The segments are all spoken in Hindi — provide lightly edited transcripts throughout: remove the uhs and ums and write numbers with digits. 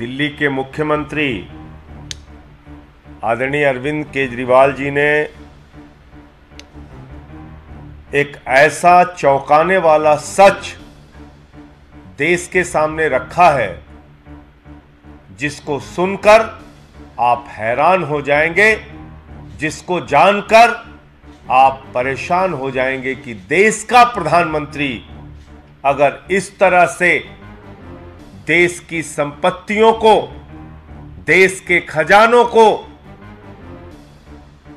दिल्ली के मुख्यमंत्री आदरणीय अरविंद केजरीवाल जी ने एक ऐसा चौंकाने वाला सच देश के सामने रखा है जिसको सुनकर आप हैरान हो जाएंगे, जिसको जानकर आप परेशान हो जाएंगे कि देश का प्रधानमंत्री अगर इस तरह से देश की संपत्तियों को, देश के खजानों को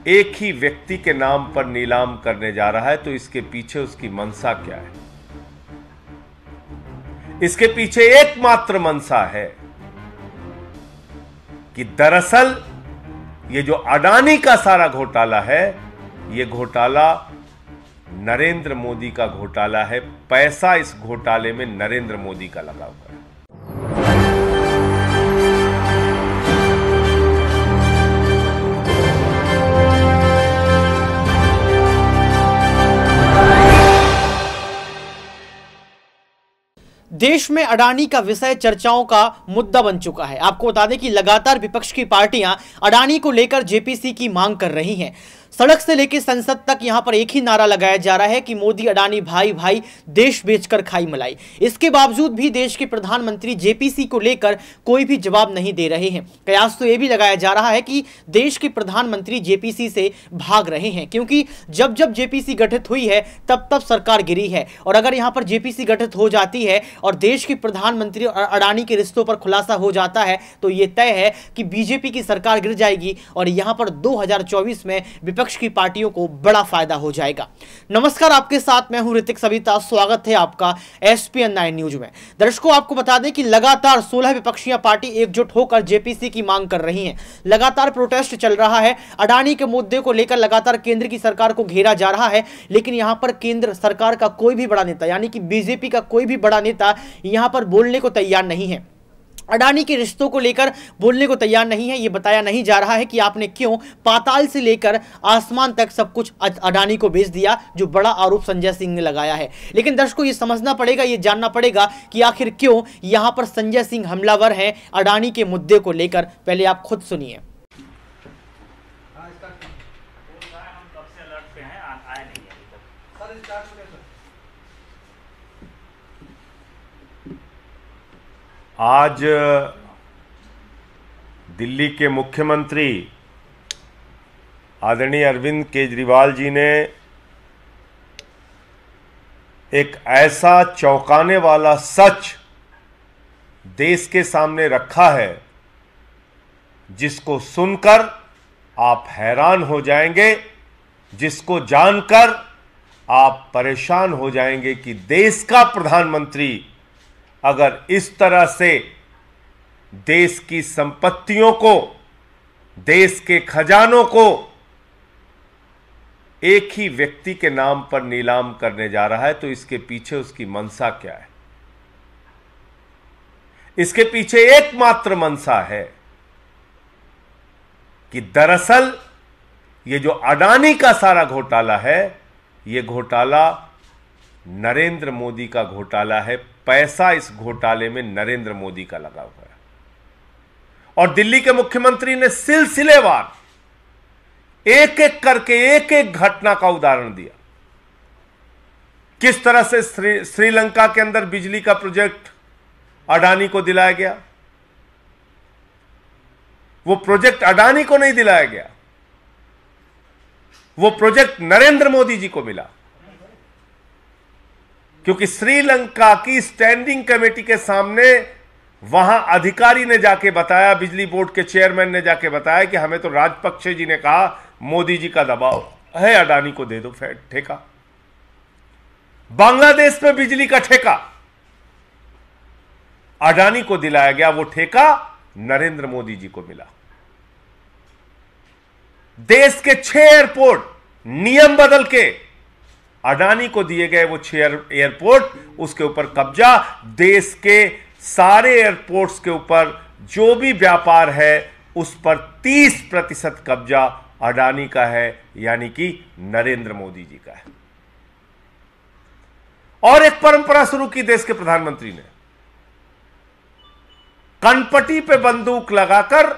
एक ही व्यक्ति के नाम पर नीलाम करने जा रहा है तो इसके पीछे उसकी मंशा क्या है? इसके पीछे एकमात्र मंशा है कि दरअसल ये जो अडानी का सारा घोटाला है, ये घोटाला नरेंद्र मोदी का घोटाला है। पैसा इस घोटाले में नरेंद्र मोदी का लगा हुआ है। देश में अडानी का विषय चर्चाओं का मुद्दा बन चुका है। आपको बता दें कि लगातार विपक्ष की पार्टियां अडानी को लेकर जेपीसी की मांग कर रही हैं। सड़क से लेकर संसद तक यहां पर एक ही नारा लगाया जा रहा है कि मोदी अडानी भाई भाई, देश बेचकर खाई मलाई। इसके बावजूद भी देश के प्रधानमंत्री जेपीसी को लेकर कोई भी जवाब नहीं दे रहे हैं। कयास तो यह भी लगाया जा रहा है कि देश के प्रधानमंत्री जेपीसी से भाग रहे हैं, क्योंकि जब जब जेपीसी गठित हुई है तब तब सरकार गिरी है। और अगर यहां पर जेपीसी गठित हो जाती है और देश के प्रधानमंत्री और अडानी के रिश्तों पर खुलासा हो जाता है तो यह तय है कि बीजेपी की सरकार गिर जाएगी और यहां पर 2024 में विपक्ष की पार्टियों को बड़ा फायदा हो जाएगा। नमस्कार, आपके साथ मैं हूं ऋतिक सविता। स्वागत है आपका एसपीएन 9 न्यूज में। दर्शकों, आपको बता दें कि लगातार 16 विपक्षी पार्टी एकजुट होकर जेपीसी की मांग कर रही हैं। लगातार प्रोटेस्ट चल रहा है। अडानी के मुद्दे को लेकर लगातार केंद्र की सरकार को घेरा जा रहा है, लेकिन यहां पर केंद्र सरकार का कोई भी बड़ा नेता, यानी कि बीजेपी का कोई भी बड़ा नेता यहां पर बोलने को तैयार नहीं है। अडानी के रिश्तों को लेकर बोलने को तैयार नहीं है। यह बताया नहीं जा रहा है कि आपने क्यों पाताल से लेकर आसमान तक सब कुछ अडानी को भेज दिया, जो बड़ा आरोप संजय सिंह ने लगाया है। लेकिन दर्शकों, ये समझना पड़ेगा, ये जानना पड़ेगा कि आखिर क्यों यहां पर संजय सिंह हमलावर हैं अडानी के मुद्दे को लेकर। पहले आप खुद सुनिए। आज दिल्ली के मुख्यमंत्री आदरणीय अरविंद केजरीवाल जी ने एक ऐसा चौंकाने वाला सच देश के सामने रखा है जिसको सुनकर आप हैरान हो जाएंगे, जिसको जानकर आप परेशान हो जाएंगे कि देश का प्रधानमंत्री अगर इस तरह से देश की संपत्तियों को, देश के खजानों को एक ही व्यक्ति के नाम पर नीलाम करने जा रहा है तो इसके पीछे उसकी मंशा क्या है? इसके पीछे एकमात्र मंशा है कि दरअसल ये जो अडानी का सारा घोटाला है, ये घोटाला नरेंद्र मोदी का घोटाला है। पैसा इस घोटाले में नरेंद्र मोदी का लगा हुआ है। और दिल्ली के मुख्यमंत्री ने सिलसिलेवार एक एक करके एक एक घटना का उदाहरण दिया। किस तरह से श्रीलंका के अंदर बिजली का प्रोजेक्ट अडानी को दिलाया गया। वो प्रोजेक्ट अडानी को नहीं दिलाया गया, वो प्रोजेक्ट नरेंद्र मोदी जी को मिला, क्योंकि श्रीलंका की स्टैंडिंग कमेटी के सामने वहां अधिकारी ने जाके बताया, बिजली बोर्ड के चेयरमैन ने जाके बताया कि हमें तो राजपक्षे जी ने कहा मोदी जी का दबाव है, अडानी को दे दो ठेका। बांग्लादेश में बिजली का ठेका अडानी को दिलाया गया, वो ठेका नरेंद्र मोदी जी को मिला। देश के 6 एयरपोर्ट नियम बदल के अडानी को दिए गए, वो 6 एयरपोर्ट, उसके ऊपर कब्जा। देश के सारे एयरपोर्ट्स के ऊपर जो भी व्यापार है उस पर 30% कब्जा अडानी का है, यानी कि नरेंद्र मोदी जी का है। और एक परंपरा शुरू की देश के प्रधानमंत्री ने, कनपटी पे बंदूक लगाकर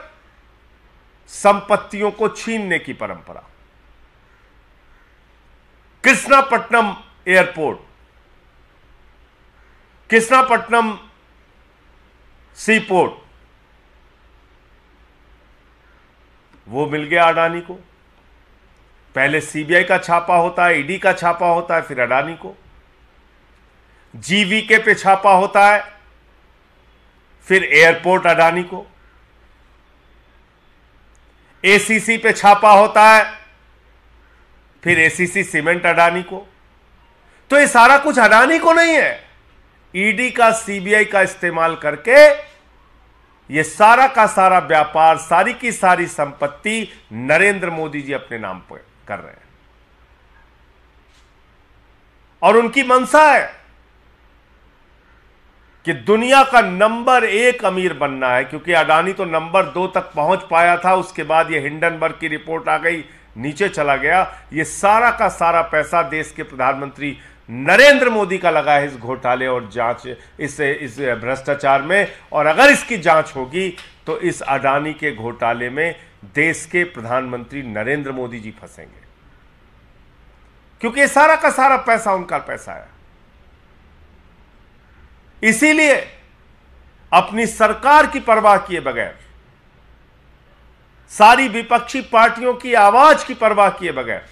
संपत्तियों को छीनने की परंपरा। कृष्णापट्टनम एयरपोर्ट, कृष्णापट्टनम सीपोर्ट, वो मिल गया अडानी को। पहले सीबीआई का छापा होता है, ईडी का छापा होता है, फिर अडानी को। जीवीके पे छापा होता है, फिर एयरपोर्ट अडानी को। एसीसी पे छापा होता है, फिर एसीसी सीमेंट अडानी को। तो ये सारा कुछ अडानी को नहीं है, ईडी का, सीबीआई का इस्तेमाल करके ये सारा का सारा व्यापार, सारी की सारी संपत्ति नरेंद्र मोदी जी अपने नाम पर कर रहे हैं। और उनकी मंशा है कि दुनिया का नंबर 1 अमीर बनना है, क्योंकि अडानी तो नंबर 2 तक पहुंच पाया था, उसके बाद ये हिंडनबर्ग की रिपोर्ट आ गई, नीचे चला गया। ये सारा का सारा पैसा देश के प्रधानमंत्री नरेंद्र मोदी का लगा है इस घोटाले और जांच, इस भ्रष्टाचार में। और अगर इसकी जांच होगी तो इस अडानी के घोटाले में देश के प्रधानमंत्री नरेंद्र मोदी जी फंसेंगे, क्योंकि ये सारा का सारा पैसा उनका पैसा है। इसीलिए अपनी सरकार की परवाह किए बगैर, सारी विपक्षी पार्टियों की आवाज की परवाह किए बगैर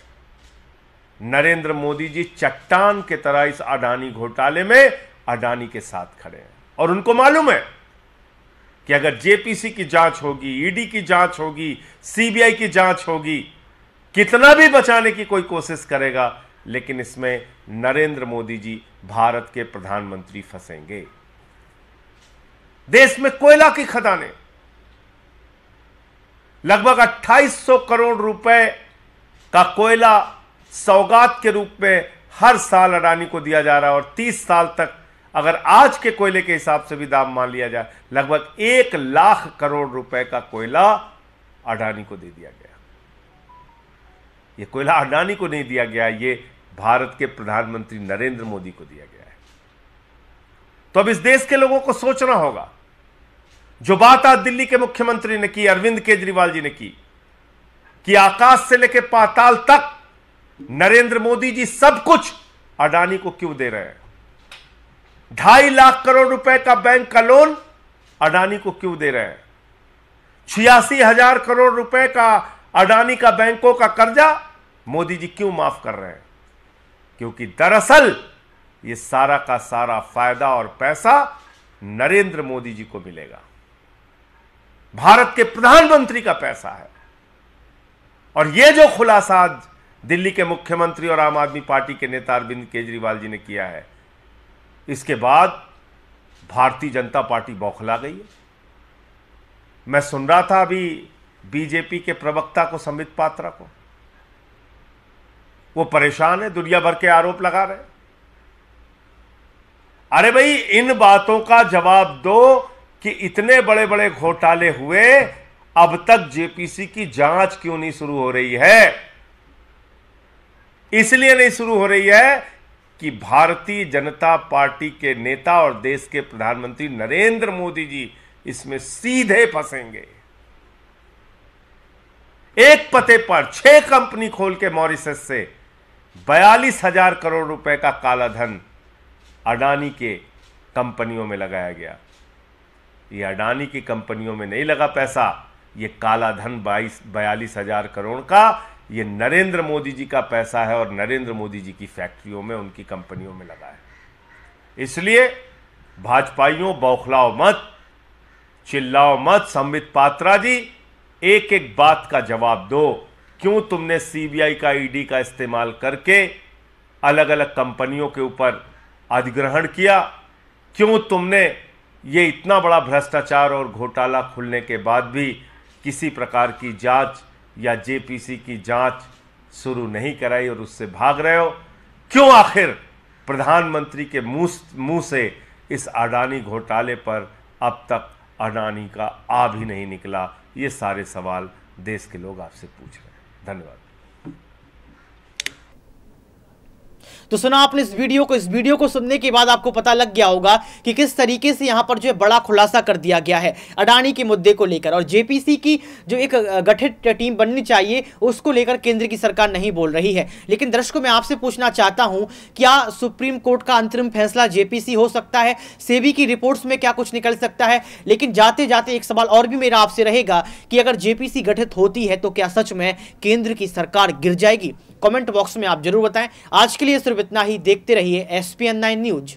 नरेंद्र मोदी जी चट्टान के तरह इस अडानी घोटाले में अडानी के साथ खड़े हैं। और उनको मालूम है कि अगर जेपीसी की जांच होगी, ईडी की जांच होगी, सीबीआई की जांच होगी, कितना भी बचाने की कोई कोशिश करेगा, लेकिन इसमें नरेंद्र मोदी जी भारत के प्रधानमंत्री फंसेंगे। देश में कोयला की खदानें, लगभग 2800 करोड़ रुपए का कोयला सौगात के रूप में हर साल अडानी को दिया जा रहा है। और 30 साल तक, अगर आज के कोयले के हिसाब से भी दाम मान लिया जाए, लगभग 1 लाख करोड़ रुपए का कोयला अडानी को दे दिया गया। यह कोयला अडानी को नहीं दिया गया, ये भारत के प्रधानमंत्री नरेंद्र मोदी को दिया गया है। तो अब इस देश के लोगों को सोचना होगा, जो बात आज दिल्ली के मुख्यमंत्री ने की, अरविंद केजरीवाल जी ने की, कि आकाश से लेकर पाताल तक नरेंद्र मोदी जी सब कुछ अडानी को क्यों दे रहे हैं। 2.5 लाख करोड़ रुपए का बैंक का लोन अडानी को क्यों दे रहे हैं। 86,000 करोड़ रुपए का अडानी का बैंकों का कर्जा मोदी जी क्यों माफ कर रहे हैं। क्योंकि दरअसल ये सारा का सारा फायदा और पैसा नरेंद्र मोदी जी को मिलेगा, भारत के प्रधानमंत्री का पैसा है। और यह जो खुलासा आज दिल्ली के मुख्यमंत्री और आम आदमी पार्टी के नेता अरविंद केजरीवाल जी ने किया है, इसके बाद भारतीय जनता पार्टी बौखला गई है। मैं सुन रहा था अभी बीजेपी के प्रवक्ता को, संबित पात्रा को, वो परेशान है, दुनिया भर के आरोप लगा रहे हैं। अरे भाई, इन बातों का जवाब दो कि इतने बड़े बड़े घोटाले हुए, अब तक जेपीसी की जांच क्यों नहीं शुरू हो रही है। इसलिए नहीं शुरू हो रही है कि भारतीय जनता पार्टी के नेता और देश के प्रधानमंत्री नरेंद्र मोदी जी इसमें सीधे फंसेंगे। एक पते पर 6 कंपनी खोल के मॉरिशस से 42,000 करोड़ रुपए का काला धन अडानी के कंपनियों में लगाया गया। ये अडानी की कंपनियों में नहीं लगा पैसा, ये काला धन 42,000 करोड़ का ये नरेंद्र मोदी जी का पैसा है और नरेंद्र मोदी जी की फैक्ट्रियों में, उनकी कंपनियों में लगा है। इसलिए भाजपाइयों, बौखलाओ मत, चिल्लाओ मत। संबित पात्रा जी, एक एक बात का जवाब दो। क्यों तुमने सीबीआई का, ईडी का इस्तेमाल करके अलग अलग कंपनियों के ऊपर अधिग्रहण किया? क्यों तुमने ये इतना बड़ा भ्रष्टाचार और घोटाला खुलने के बाद भी किसी प्रकार की जांच या जेपीसी की जांच शुरू नहीं कराई और उससे भाग रहे हो? क्यों आखिर प्रधानमंत्री के मुंह से इस अडानी घोटाले पर अब तक अडानी का आ भी नहीं निकला? ये सारे सवाल देश के लोग आपसे पूछ रहे हैं। धन्यवाद। तो सुना आपने इस वीडियो को सुनने के बाद आपको पता लग गया होगा कि किस तरीके से यहां पर जो है बड़ा खुलासा कर दिया गया है अडानी के मुद्दे को लेकर। और जेपीसी की जो एक गठित टीम बननी चाहिए उसको लेकर केंद्र की सरकार नहीं बोल रही है। लेकिन दर्शकों, मैं आपसे पूछना चाहता हूं, क्या सुप्रीम कोर्ट का अंतरिम फैसला जेपीसी हो सकता है? सेबी की रिपोर्ट्स में क्या कुछ निकल सकता है? लेकिन जाते जाते एक सवाल और भी मेरा आपसे रहेगा कि अगर जेपीसी गठित होती है तो क्या सच में केंद्र की सरकार गिर जाएगी? कमेंट बॉक्स में आप जरूर बताएं। आज के लिए सिर्फ इतना ही। देखते रहिए SPN9 न्यूज।